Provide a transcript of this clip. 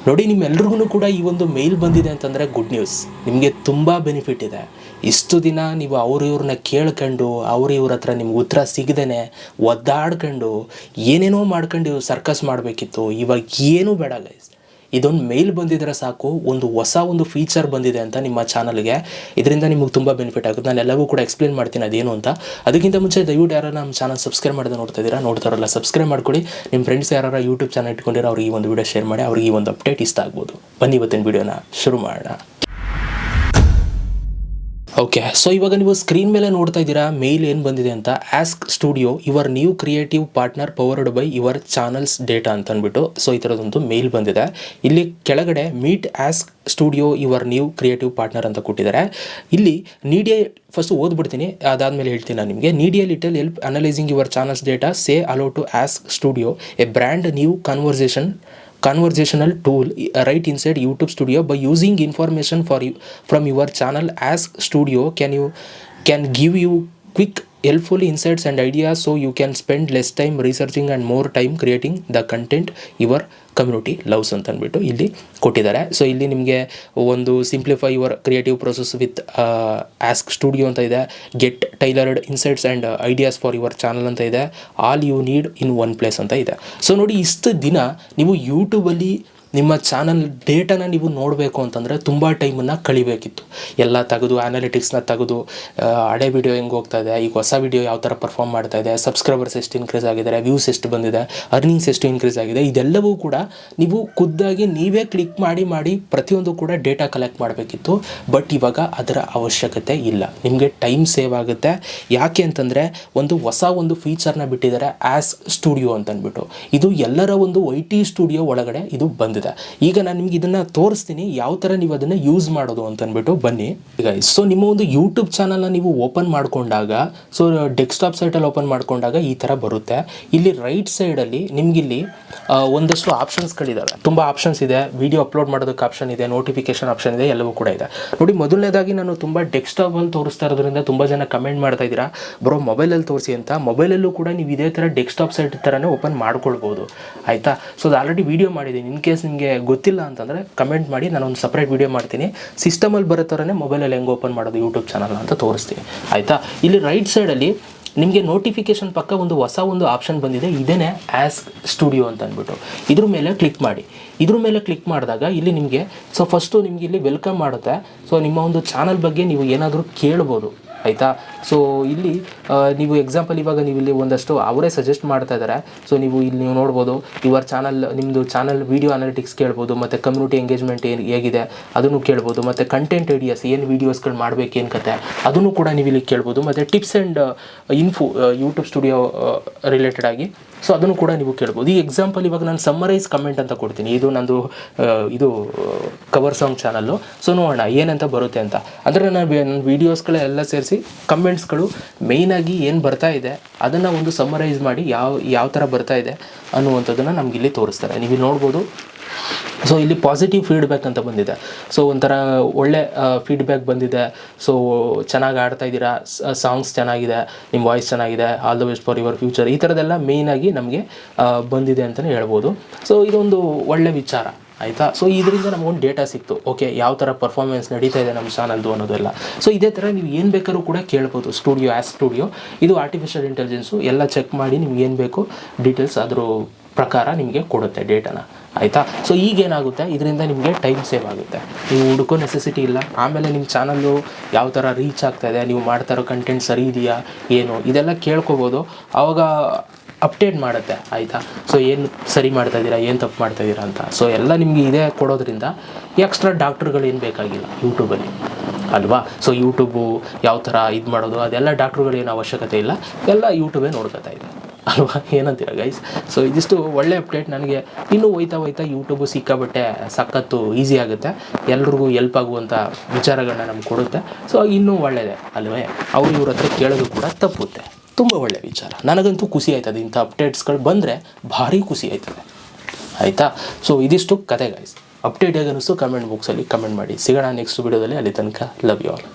ನೋಡಿ, ನಿಮ್ಮೆಲ್ರಿಗೂ ಕೂಡ ಈ ಒಂದು ಮೇಲ್ ಬಂದಿದೆ ಅಂತಂದರೆ ಗುಡ್ ನ್ಯೂಸ್. ನಿಮಗೆ ತುಂಬ ಬೆನಿಫಿಟ್ ಇದೆ. ಇಷ್ಟು ದಿನ ನೀವು ಇವ್ರನ್ನ ಕೇಳ್ಕೊಂಡು ಇವ್ರ ಹತ್ರ ನಿಮ್ಗೆ ಉತ್ತರ ಸಿಗದೇನೆ ಒದ್ದಾಡ್ಕೊಂಡು ಏನೇನೋ ಮಾಡ್ಕೊಂಡು ಸರ್ಕಸ್ ಮಾಡಬೇಕಿತ್ತು. ಇವಾಗ ಏನೂ ಬೇಡ ಗೈಸ್, ಇದೊಂದು ಮೇಲ್ ಬಂದಿದ್ರೆ ಸಾಕು, ಒಂದು ಫೀಚರ್ ಬಂದಿದೆ ಅಂತ ನಿಮ್ಮ ಚಾನಲ್ಗೆ. ಇದರಿಂದ ನಿಮಗೆ ತುಂಬ ಬೆನಿಫಿಟ್ ಆಗುತ್ತೆ. ನಾನು ಎಲ್ಲವೂ ಕೂಡ ಎಕ್ಸ್ಪ್ಲೇನ್ ಮಾಡ್ತೀನಿ ಅದೇನು ಅಂತ. ಅದಕ್ಕಿಂತ ಮುಂಚೆ ದಯವಿಟ್ಟು ಯಾರು ನಮ್ಮ ಚಾನಲ್ ಸಬ್ಸ್ಕ್ರೈಬ್ ಮಾಡಿದ್ರೆ ನೋಡ್ತಾರಲ್ಲ ಸಬ್ಸ್ಕ್ರೈಬ್ ಮಾಡ್ಕೊಳ್ಳಿ. ನಿಮ್ಮ ಫ್ರೆಂಡ್ಸ್ ಯಾರು ಯೂಟ್ಯೂಬ್ ಚಾನಲ್ ಇಟ್ಕೊಂಡಿರೋ ಅವ್ರಿಗೆ ಈ ಒಂದು ವಿಡಿಯೋ ಶೇರ್ ಮಾಡಿ, ಅವ್ರಿಗೆ ಈ ಒಂದು ಅಪ್ಡೇಟ್ ಇಷ್ಟ ಆಗ್ಬೋದು. ಬನ್ನಿ ಇವತ್ತಿನ ವಿಡಿಯೋನ ಶುರು ಮಾಡೋಣ. ಓಕೆ, ಸೊ ಇವಾಗ ನೀವು ಸ್ಕ್ರೀನ್ ಮೇಲೆ ನೋಡ್ತಾ ಇದ್ದೀರಾ ಮೇಲ್ ಏನು ಬಂದಿದೆ ಅಂತ. Ask studio your new creative partner powered by your channel's data ಅಂತ ಅಂದ್ಬಿಟ್ಟು ಸೊ ಈ ಥರದೊಂದು ಮೇಲ್ ಬಂದಿದೆ. ಇಲ್ಲಿ ಕೆಳಗಡೆ meet ask studio your new creative partner ಅಂತ ಕೊಟ್ಟಿದ್ದಾರೆ. ಇಲ್ಲಿ ನೀಡಿಯಾ ಫಸ್ಟ್ ಓದ್ಬಿಡ್ತೀನಿ, ಅದಾದಮೇಲೆ ಹೇಳ್ತೀನಿ ನಾನು ನಿಮಗೆ. Need a little help analysing your channel's data, say hello to Ask Studio a brand new conversational tool right inside YouTube Studio. By using information from your channel, Ask Studio can give you quick helpful insights and ideas, so you can spend less time researching and more time creating the content your community loves ಅಂತ ಅಂದ್ಬಿಟ್ಟು ಇಲ್ಲಿ ಕೊಟ್ಟಿದ್ದಾರೆ. So ಇಲ್ಲಿ ನಿಮಗೆ ಒಂದು simplify your creative process with Ask Studio ಅಂತ ಇದೆ. Get tailored insights and ideas for your channel ಅಂತ ಇದೆ. All you need in one place ಅಂತ ಇದೆ. ಸೊ ನೋಡಿ, ಇಷ್ಟು ದಿನ ನೀವು ಯೂಟ್ಯೂಬಲ್ಲಿ ನಿಮ್ಮ ಚಾನಲ್ ಡೇಟಾನ ನೀವು ನೋಡಬೇಕು ಅಂತಂದರೆ ತುಂಬ ಟೈಮನ್ನು ಕಳಿಬೇಕಿತ್ತು. ಎಲ್ಲ ತೆಗೆದು ಆ್ಯನಾಲಿಟಿಕ್ಸ್ನ ತೆಗೆದು ಹಳೆ ವಿಡಿಯೋ ಹೆಂಗೆ ಹೋಗ್ತಾ ಇದೆ, ಈಗ ಹೊಸ ವಿಡಿಯೋ ಯಾವ ಥರ ಪರ್ಫಾರ್ಮ್ ಮಾಡ್ತಾ ಇದೆ, ಸಬ್ಸ್ಕ್ರೈಬರ್ಸ್ ಎಷ್ಟು ಇನ್ಕ್ರೀಸ್ ಆಗಿದ್ದಾರೆ, ವ್ಯೂಸ್ ಎಷ್ಟು ಬಂದಿದೆ, ಅರ್ನಿಂಗ್ಸ್ ಎಷ್ಟು ಇನ್ಕ್ರೀಸ್ ಆಗಿದೆ, ಇದೆಲ್ಲವೂ ಕೂಡ ನೀವು ಖುದ್ದಾಗಿ ನೀವೇ ಕ್ಲಿಕ್ ಮಾಡಿ ಪ್ರತಿಯೊಂದು ಕೂಡ ಡೇಟಾ ಕಲೆಕ್ಟ್ ಮಾಡಬೇಕಿತ್ತು. ಬಟ್ ಇವಾಗ ಅದರ ಅವಶ್ಯಕತೆ ಇಲ್ಲ. ನಿಮಗೆ ಟೈಮ್ ಸೇವ್ ಆಗುತ್ತೆ. ಯಾಕೆ ಅಂತಂದರೆ ಒಂದು ಫೀಚರ್ನ ಬಿಟ್ಟಿದ್ದಾರೆ, ಆಸ್ಕ್ ಸ್ಟುಡಿಯೋ ಅಂತ ಅಂದ್ಬಿಟ್ಟು. ಇದು ಎಲ್ಲರ ಒಂದು IT ಸ್ಟುಡಿಯೋ ಒಳಗಡೆ ಇದು ಬಂದಿದೆ. ಈಗ ನಾನು ನಿಮ್ಗೆ ಇದನ್ನು ತೋರಿಸ್ತೀನಿ ಯಾವ ಥರ ನೀವು ಅದನ್ನು ಯೂಸ್ ಮಾಡೋದು ಅಂತ ಅಂದ್ಬಿಟ್ಟು. ಬನ್ನಿ ಈಗ. ಸೊ ನಿಮ್ಮ ಒಂದು ಯೂಟ್ಯೂಬ್ ಚಾನಲ್ನ ನೀವು ಓಪನ್ ಮಾಡಿಕೊಂಡಾಗ, ಸೊ ಡೆಸ್ಕ್ಟಾಪ್ ಸೈಟಲ್ಲಿ ಓಪನ್ ಮಾಡಿಕೊಂಡಾಗ ಈ ಥರ ಬರುತ್ತೆ. ಇಲ್ಲಿ ರೈಟ್ ಸೈಡಲ್ಲಿ ನಿಮಗಿಲ್ಲಿ ಒಂದಷ್ಟು ಆಪ್ಷನ್ಸ್ಗಳಿದ್ದಾವೆ. ತುಂಬ ಆಪ್ಷನ್ಸ್ ಇದೆ. ವಿಡಿಯೋ ಅಪ್ಲೋಡ್ ಮಾಡೋದಕ್ಕೆ ಆಪ್ಷನ್ ಇದೆ, ನೋಟಿಫಿಕೇಶನ್ ಆಪ್ಷನ್ ಇದೆ, ಎಲ್ಲವೂ ಕೂಡ ಇದೆ. ನೋಡಿ, ಮೊದಲನೇದಾಗಿ ನಾನು ತುಂಬ ಡೆಸ್ಕ್ಟಾಪಲ್ಲಿ ತೋರಿಸ್ತಾ ಇರೋದ್ರಿಂದ ತುಂಬ ಜನ ಕಮೆಂಟ್ ಮಾಡ್ತಾ ಇದ್ದೀರಾ, ಬ್ರೋ ಮೊಬೈಲಲ್ಲಿ ತೋರಿಸಿ ಅಂತ. ಮೊಬೈಲಲ್ಲೂ ಕೂಡ ನೀವು ಇದೇ ಥರ ಡೆಸ್ಕ್ಟಾಪ್ ಸೈಟ್ ಥರನೇ ಓಪನ್ ಮಾಡ್ಕೊಳ್ಬೋದು, ಆಯಿತಾ. ಸೊ ಅದು ಆಲ್ರೆಡಿ ವೀಡಿಯೋ ಮಾಡಿದ್ದೀನಿ. ಇನ್ ಕೇಸ್ ನಿಮಗೆ ಗೊತ್ತಿಲ್ಲ ಅಂತಂದರೆ ಕಮೆಂಟ್ ಮಾಡಿ, ನಾನೊಂದು ಸಪ್ರೇಟ್ ವೀಡಿಯೋ ಮಾಡ್ತೀನಿ. ಸಿಸ್ಟಮಲ್ಲಿ ಬರೋ ಥರನೇ ಮೊಬೈಲಲ್ಲಿ ಹೆಂಗೆ ಓಪನ್ ಮಾಡೋದು ಯೂಟ್ಯೂಬ್ ಚಾನಲ್ ಅಂತ ತೋರಿಸ್ತೀನಿ, ಆಯಿತಾ. ಇಲ್ಲಿ ರೈಟ್ ಸೈಡಲ್ಲಿ ನಿಮಗೆ ನೋಟಿಫಿಕೇಷನ್ ಪಕ್ಕ ಒಂದು ಆಪ್ಷನ್ ಬಂದಿದೆ. ಇದೇನೇ ಆಸ್ಕ್ ಸ್ಟುಡಿಯೋ ಅಂತ ಅಂದ್ಬಿಟ್ಟು. ಇದ್ರ ಮೇಲೆ ಕ್ಲಿಕ್ ಮಾಡಿ. ಇದ್ರ ಮೇಲೆ ಕ್ಲಿಕ್ ಮಾಡಿದಾಗ ಇಲ್ಲಿ ನಿಮಗೆ ಸೊ ಫಸ್ಟು ನಿಮಗೆ ಇಲ್ಲಿ ವೆಲ್ಕಮ್ ಮಾಡುತ್ತೆ. ಸೊ ನಿಮ್ಮ ಒಂದು ಚಾನಲ್ ಬಗ್ಗೆ ನೀವು ಏನಾದರೂ ಕೇಳ್ಬೋದು, ಆಯಿತಾ. ಸೊ ಇಲ್ಲಿ ನೀವು ಎಕ್ಸಾಂಪಲ್ ಇವಾಗ ನೀವು ಇಲ್ಲಿ ಒಂದಷ್ಟು ಅವರೇ ಸಜೆಸ್ಟ್ ಮಾಡ್ತಾ ಇದ್ದಾರೆ. ಸೊ ನೀವು ನೋಡ್ಬೋದು ಯುವರ್ ಚಾನಲ್, ನಿಮ್ಮದು ಚಾನಲ್ ವೀಡಿಯೋ ಅನಾಲಿಟಿಕ್ಸ್ ಕೇಳ್ಬೋದು, ಮತ್ತು ಕಮ್ಯುನಿಟಿ ಎಂಗೇಜ್ಮೆಂಟ್ ಹೇಗಿದೆ ಅದನ್ನು ಕೇಳ್ಬೋದು, ಮತ್ತು ಕಂಟೆಂಟ್ ಐಡಿಯಾಸ್ ಏನು ವೀಡಿಯೋಸ್ಗಳು ಮಾಡಬೇಕು ಏನು ಕತೆ ಅದನ್ನು ಕೂಡ ನೀವು ಇಲ್ಲಿ ಕೇಳ್ಬೋದು, ಮತ್ತು tips and info YouTube studio related ಆಗಿ ಸೊ ಅದನ್ನು ಕೂಡ ನೀವು ಕೇಳ್ಬೋದು. ಈ ಎಕ್ಸಾಂಪಲ್ ಇವಾಗ ನಾನು ಸಮ್ಮರೈಸ್ ಕಮೆಂಟ್ ಅಂತ ಕೊಡ್ತೀನಿ. ಇದು ನಂದು ಇದು ಕವರ್ ಸಾಂಗ್ ಚಾನಲ್ಲು. ಸೊ ನೋಡೋಣ ಏನಂತ ಬರುತ್ತೆ ಅಂತ. ಅಂದರೆ ನನ್ನ ವೀಡಿಯೋಸ್ಗಳೆಲ್ಲ ಸೇರಿಸಿ ಕಮೆಂಟ್ಸ್ಗಳು ಮೇಯ್ನಾಗಿ ಏನು ಬರ್ತಾ ಇದೆ ಅದನ್ನು ಒಂದು ಸಮ್ಮರೈಸ್ ಮಾಡಿ ಯಾವ ಥರ ಬರ್ತಾ ಇದೆ ಅನ್ನುವಂಥದ್ದನ್ನು ನಮಗಿಲ್ಲಿ ತೋರಿಸ್ತಾರೆ. ನೀವು ನೋಡ್ಬೋದು. ಸೊ ಇಲ್ಲಿ ಪಾಸಿಟಿವ್ ಫೀಡ್ಬ್ಯಾಕ್ ಅಂತ ಬಂದಿದೆ. ಸೊ ಒಂಥರ ಒಳ್ಳೆ ಫೀಡ್ಬ್ಯಾಕ್ ಬಂದಿದೆ. ಸೊ ಚೆನ್ನಾಗಿ ಆಡ್ತಾ ಇದ್ದೀರಾ, ಸಾಂಗ್ಸ್ ಚೆನ್ನಾಗಿದೆ, ನಿಮ್ಮ ವಾಯ್ಸ್ ಚೆನ್ನಾಗಿದೆ, all the best for your future, ಈ ಥರದ್ದೆಲ್ಲ ಮೇಯ್ನಾಗಿ ನಮಗೆ ಬಂದಿದೆ ಅಂತಲೇ ಹೇಳ್ಬೋದು. ಸೊ ಇದೊಂದು ಒಳ್ಳೆ ವಿಚಾರ, ಆಯಿತಾ. ಸೊ ಇದರಿಂದ ನಮಗೊಂದು ಡೇಟಾ ಸಿಕ್ತು. ಓಕೆ, ಯಾವ ಥರ ಪರ್ಫಾರ್ಮೆನ್ಸ್ ನಡೀತಾ ಇದೆ ನಮ್ಮ ಚಾನಲ್ದು ಅನ್ನೋದೆಲ್ಲ. ಸೊ ಇದೇ ಥರ ನೀವು ಏನು ಬೇಕಾದ್ರೂ ಕೂಡ ಕೇಳ್ಬೋದು. ಆಸ್ಕ್ ಸ್ಟುಡಿಯೋ ಇದು ಆರ್ಟಿಫಿಷಿಯಲ್ ಇಂಟೆಲಿಜೆನ್ಸು ಎಲ್ಲ ಚೆಕ್ ಮಾಡಿ ನಿಮ್ಗೆ ಏನು ಬೇಕು ಡೀಟೇಲ್ಸ್ ಅದ್ರ ಪ್ರಕಾರ ನಿಮಗೆ ಕೊಡುತ್ತೆ ಡೇಟಾನ, ಆಯಿತಾ. ಸೊ ಈಗೇನಾಗುತ್ತೆ, ಇದರಿಂದ ನಿಮಗೆ ಟೈಮ್ ಸೇವ್ ಆಗುತ್ತೆ. ನೀವು ಹುಡುಕೋ ನೆಸೆಸಿಟಿ ಇಲ್ಲ. ಆಮೇಲೆ ನಿಮ್ಮ ಚಾನಲ್ಲು ಯಾವ ಥರ ರೀಚ್ ಆಗ್ತಾಯಿದೆ, ನೀವು ಮಾಡ್ತಾ ಇರೋ ಕಂಟೆಂಟ್ ಸರಿ ಇದೆಯಾ ಏನು ಇದೆಲ್ಲ ಕೇಳ್ಕೊಬೋದು. ಆವಾಗ ಅಪ್ಡೇಟ್ ಮಾಡುತ್ತೆ, ಆಯಿತಾ. ಸೊ ಏನು ಸರಿ ಮಾಡ್ತಾಯಿದ್ದೀರಾ, ಏನು ತಪ್ಪು ಮಾಡ್ತಾಯಿದ್ದೀರಾ ಅಂತ. ಸೊ ಎಲ್ಲ ನಿಮಗೆ ಇದೇ ಕೊಡೋದ್ರಿಂದ ಎಕ್ಸ್ಟ್ರಾ ಡಾಕ್ಟ್ರುಗಳು ಏನು ಬೇಕಾಗಿಲ್ಲ ಯೂಟ್ಯೂಬಲ್ಲಿ, ಅಲ್ವಾ. ಸೊ ಯೂಟ್ಯೂಬು ಯಾವ ಥರ ಇದು ಮಾಡೋದು ಅದೆಲ್ಲ ಡಾಕ್ಟ್ರುಗಳೇನು ಅವಶ್ಯಕತೆ ಇಲ್ಲ, ಎಲ್ಲ ಯೂಟ್ಯೂಬೇ ನೋಡ್ಕೊತಾ ಇದೆ, ಅಲ್ವಾ. ಏನಂತೀರ ಗೈಸ್. ಸೊ ಇದಿಷ್ಟು ಒಳ್ಳೆ ಅಪ್ಡೇಟ್. ನನಗೆ ಇನ್ನೂ ಹೋಯ್ತಾ ಯೂಟ್ಯೂಬು ಸಿಕ್ಕಾಬಟ್ಟೆ ಸಖತ್ತು ಈಸಿ ಆಗುತ್ತೆ, ಎಲ್ರಿಗೂ ಹೆಲ್ಪ್ ಆಗುವಂಥ ವಿಚಾರಗಳನ್ನ ನಮ್ಗೆ ಕೊಡುತ್ತೆ. ಸೊ ಇನ್ನೂ ಒಳ್ಳೆಯದೇ, ಅಲ್ವೇ. ಇವ್ರ ಹತ್ರ ಕೇಳೋದು ಕೂಡ ತಪ್ಪುತ್ತೆ. ತುಂಬ ಒಳ್ಳೆಯ ವಿಚಾರ. ನನಗಂತೂ ಖುಷಿ ಆಯ್ತದೆ. ಇಂಥ ಅಪ್ಡೇಟ್ಸ್ಗಳು ಬಂದರೆ ಭಾರಿ ಖುಷಿ ಆಯ್ತದೆ, ಆಯಿತಾ. ಸೊ ಇದಿಷ್ಟು ಕತೆ ಗೈಸ್. ಅಪ್ಡೇಟ್ ಹೇಗೆ ಅನ್ನಿಸ್ತು ಕಮೆಂಟ್ ಬಾಕ್ಸಲ್ಲಿ ಕಮೆಂಟ್ ಮಾಡಿ. ಸಿಗೋಣ ನೆಕ್ಸ್ಟ್ ವೀಡಿಯೋದಲ್ಲಿ. ಅಲ್ಲಿ ತನಕ ಲವ್ ಯು ಆಲ್.